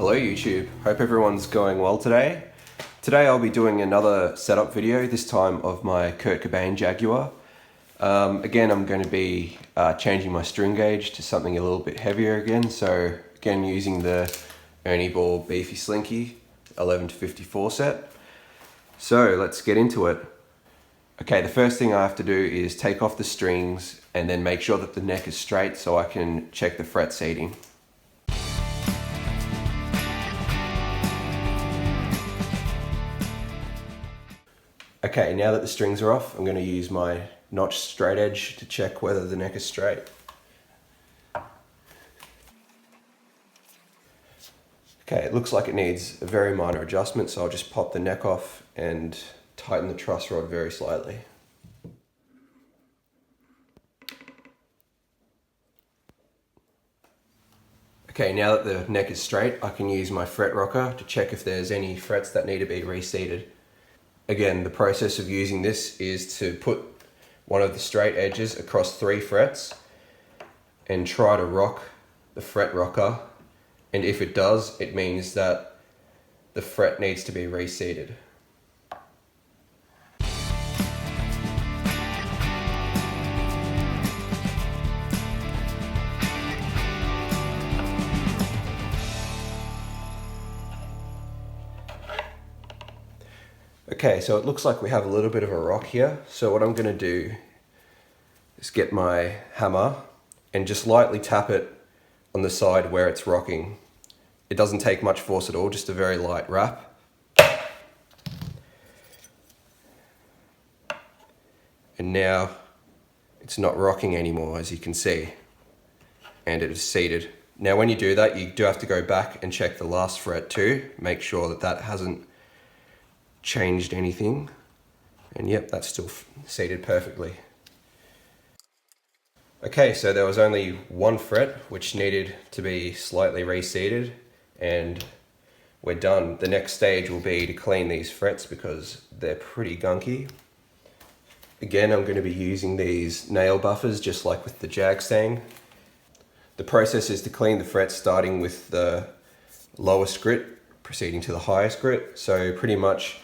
Hello YouTube, hope everyone's going well today. Today I'll be doing another setup video, this time of my Kurt Cobain Jaguar. Again, I'm going to be changing my string gauge to something a little bit heavier again. So again, using the Ernie Ball Beefy Slinky 11 to 54 set. So let's get into it. Okay, the first thing I have to do is take off the strings and then make sure that the neck is straight so I can check the fret seating. Okay, now that the strings are off, I'm going to use my notch straight edge to check whether the neck is straight. Okay, it looks like it needs a very minor adjustment, so I'll just pop the neck off and tighten the truss rod very slightly. Okay, now that the neck is straight, I can use my fret rocker to check if there's any frets that need to be reseated. Again, the process of using this is to put one of the straight edges across 3 frets and try to rock the fret rocker, and if it does, it means that the fret needs to be reseated. Okay, so it looks like we have a little bit of a rock here. So what I'm going to do is get my hammer and just lightly tap it on the side where it's rocking. It doesn't take much force at all, just a very light rap. And now it's not rocking anymore, as you can see, and it is seated. Now when you do that, you do have to go back and check the last fret too, make sure that that hasn't changed anything, and yep, that's still seated perfectly. Okay, so there was only one fret which needed to be slightly reseated, and we're done. The next stage will be to clean these frets because they're pretty gunky. Again, I'm going to be using these nail buffers just like with the Jag stang. The process is to clean the frets starting with the lowest grit proceeding to the highest grit, so pretty much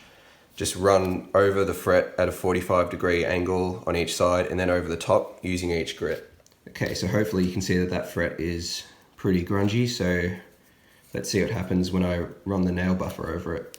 just run over the fret at a 45-degree angle on each side and then over the top using each grit. Okay, so hopefully you can see that that fret is pretty grungy, so let's see what happens when I run the nail buffer over it.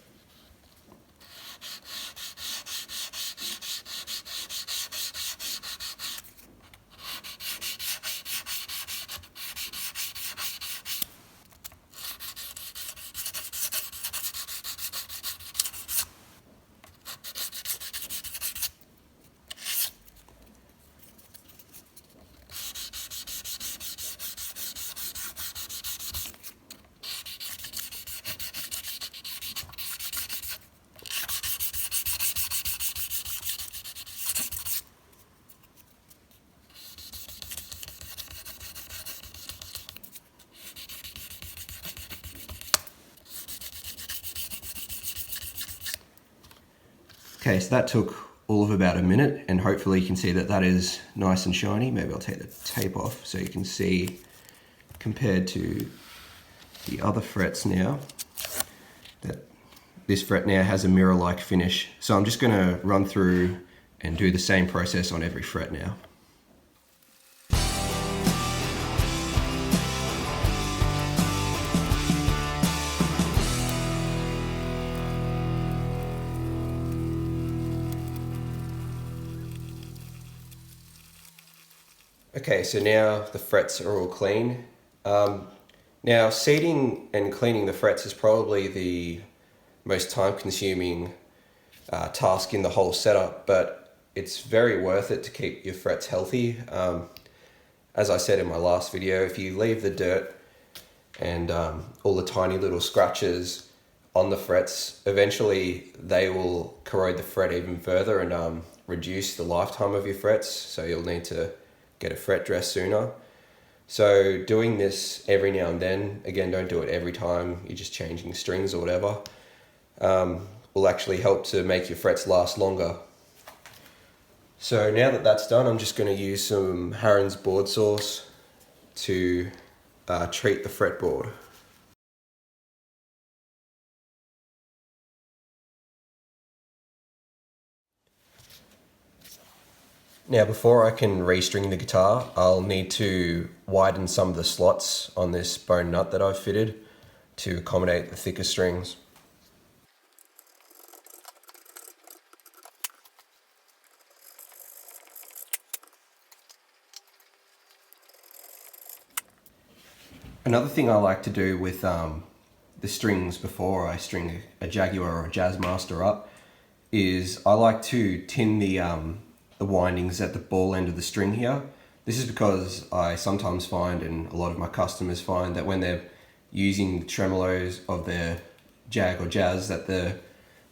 Okay, so that took all of about a minute, and hopefully you can see that that is nice and shiny. Maybe I'll take the tape off so you can see compared to the other frets now that this fret now has a mirror-like finish. So I'm just going to run through and do the same process on every fret now. Okay, so now the frets are all clean. Now seating and cleaning the frets is probably the most time-consuming task in the whole setup, but it's very worth it to keep your frets healthy. As I said in my last video, if you leave the dirt and all the tiny little scratches on the frets, eventually they will corrode the fret even further and reduce the lifetime of your frets, so you'll need to get a fret dress sooner. So doing this every now and then, again, don't do it every time you're just changing strings or whatever, will actually help to make your frets last longer. So now that that's done, I'm just going to use some Harron's board sauce to treat the fretboard. Now before I can restring the guitar, I'll need to widen some of the slots on this bone nut that I've fitted to accommodate the thicker strings. Another thing I like to do with the strings before I string a Jaguar or a Jazzmaster up is I like to tin the windings at the ball end of the string here. This is because I sometimes find, and a lot of my customers find, that when they're using the tremolos of their Jag or Jazz, that the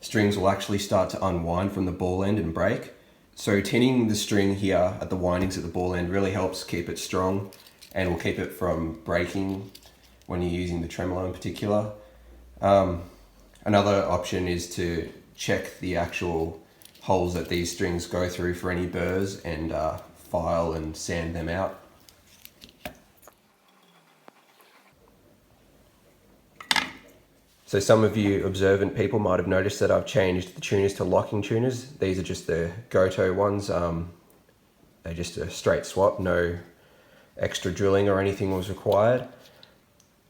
strings will actually start to unwind from the ball end and break. So tinning the string here at the windings at the ball end really helps keep it strong and will keep it from breaking when you're using the tremolo in particular. Another option is to check the actual holes that these strings go through for any burrs and file and sand them out. So some of you observant people might have noticed that I've changed the tuners to locking tuners. These are just the Goto ones. They're just a straight swap, no extra drilling or anything was required.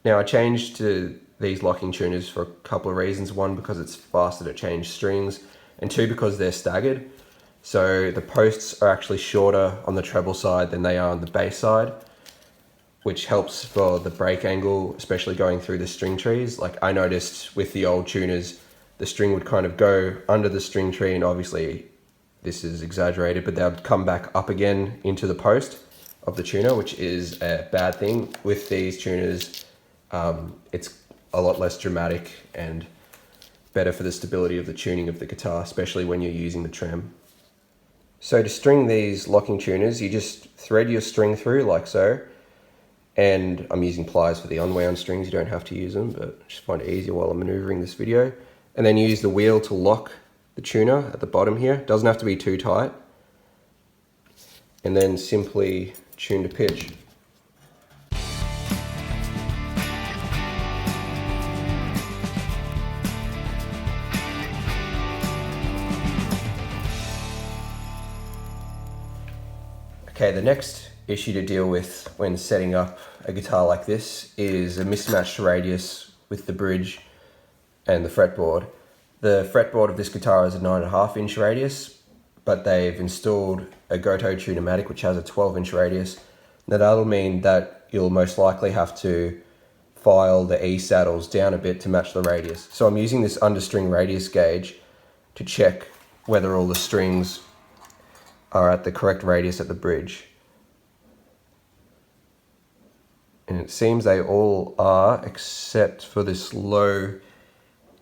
Now I changed to these locking tuners for a couple of reasons. One, because it's faster to change strings, and two, because they're staggered. So the posts are actually shorter on the treble side than they are on the bass side, which helps for the break angle, especially going through the string trees. Like I noticed with the old tuners, the string would kind of go under the string tree, and obviously this is exaggerated, but they would come back up again into the post of the tuner, which is a bad thing. With these tuners, it's a lot less dramatic and better for the stability of the tuning of the guitar, especially when you're using the trem. So to string these locking tuners, you just thread your string through like so, and I'm using pliers for the unwound strings, you don't have to use them, but I just find it easier while I'm maneuvering this video. And then use the wheel to lock the tuner at the bottom here. It doesn't have to be too tight. And then simply tune to pitch. Okay, the next issue to deal with when setting up a guitar like this is a mismatched radius with the bridge and the fretboard. The fretboard of this guitar is a 9.5 inch radius, but they've installed a Goto Tune-O-Matic which has a 12 inch radius. Now that'll mean that you'll most likely have to file the E saddles down a bit to match the radius. So I'm using this understring radius gauge to check whether all the strings are at the correct radius at the bridge. And it seems they all are, except for this low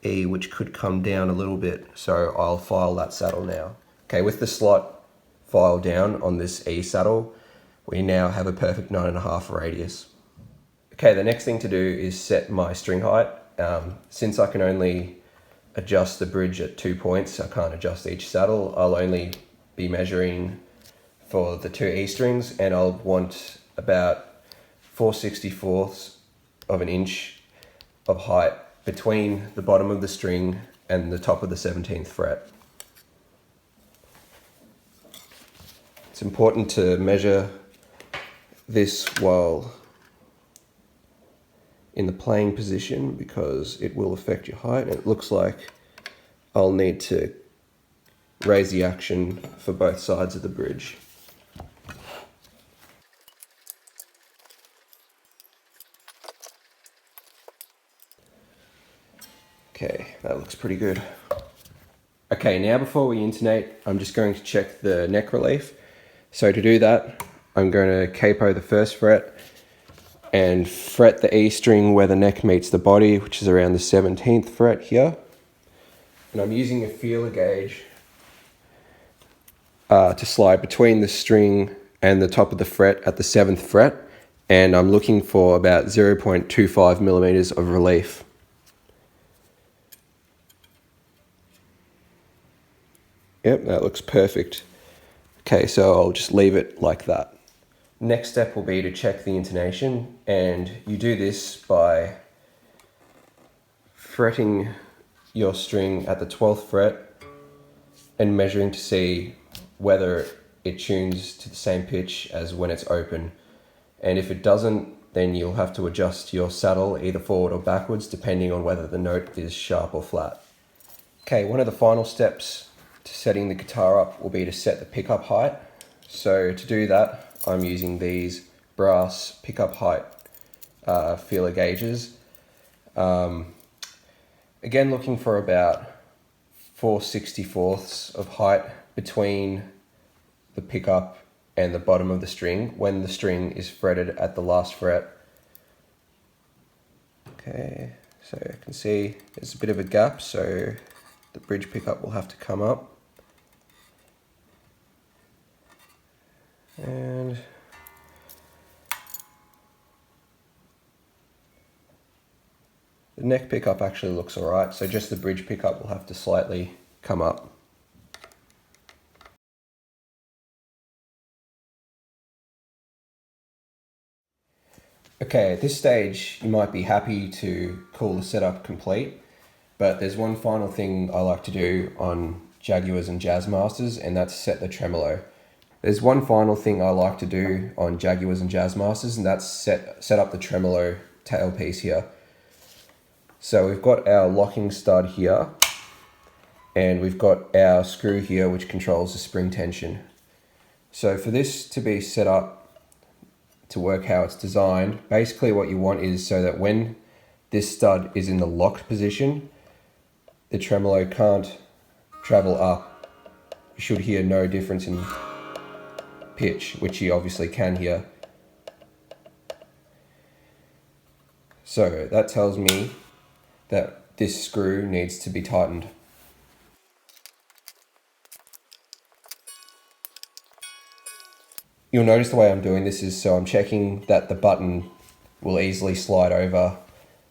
E, which could come down a little bit. So I'll file that saddle now. Okay, with the slot filed down on this E saddle, we now have a perfect 9.5 radius. Okay, the next thing to do is set my string height. Since I can only adjust the bridge at 2 points, I can't adjust each saddle. I'll only be measuring for the 2 E strings, and I'll want about 4/64 of an inch of height between the bottom of the string and the top of the 17th fret. It's important to measure this while in the playing position because it will affect your height. And it looks like I'll need to raise the action for both sides of the bridge. Okay, that looks pretty good. Okay, now before we intonate, I'm just going to check the neck relief. So to do that, I'm going to capo the first fret and fret the E string where the neck meets the body, which is around the 17th fret here. And I'm using a feeler gauge to slide between the string and the top of the fret at the 7th fret, and I'm looking for about 0.25 millimeters of relief. Yep, that looks perfect. Okay, so I'll just leave it like that. Next step will be to check the intonation, and you do this by fretting your string at the 12th fret and measuring to see whether it tunes to the same pitch as when it's open. And if it doesn't, then you'll have to adjust your saddle either forward or backwards depending on whether the note is sharp or flat. Okay, one of the final steps to setting the guitar up will be to set the pickup height. So to do that, I'm using these brass pickup height feeler gauges. Again, looking for about 4/64ths of height between the pickup and the bottom of the string when the string is fretted at the last fret. Okay, so you can see there's a bit of a gap, so the bridge pickup will have to come up. And the neck pickup actually looks alright, so just the bridge pickup will have to slightly come up. Okay, at this stage you might be happy to call the setup complete, but there's one final thing I like to do on Jaguars and Jazzmasters, and that's set the tremolo. There's one final thing I like to do on Jaguars and Jazzmasters, and that's set up the tremolo tailpiece here. So we've got our locking stud here, and we've got our screw here which controls the spring tension. So for this to be set up to work how it's designed, basically what you want is so that when this stud is in the locked position, the tremolo can't travel up. You should hear no difference in pitch, which you obviously can hear. So that tells me that this screw needs to be tightened. You'll notice the way I'm doing this is so I'm checking that the button will easily slide over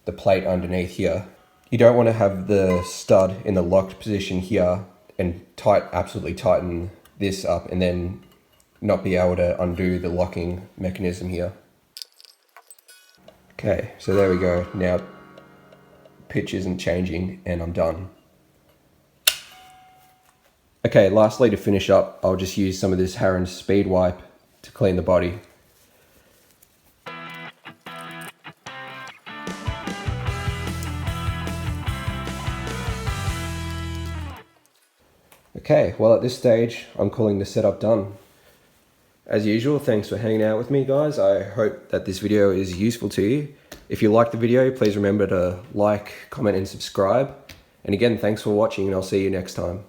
the plate underneath here. You don't want to have the stud in the locked position here and absolutely tighten this up and then not be able to undo the locking mechanism here. Okay, so there we go. Now pitch isn't changing and I'm done. Okay, lastly to finish up, I'll just use some of this Harron speed wipe to clean the body. Okay, well at this stage I'm calling the setup done. As usual, thanks for hanging out with me guys. I hope that this video is useful to you. If you liked the video, please remember to like, comment and subscribe. And again, thanks for watching and I'll see you next time.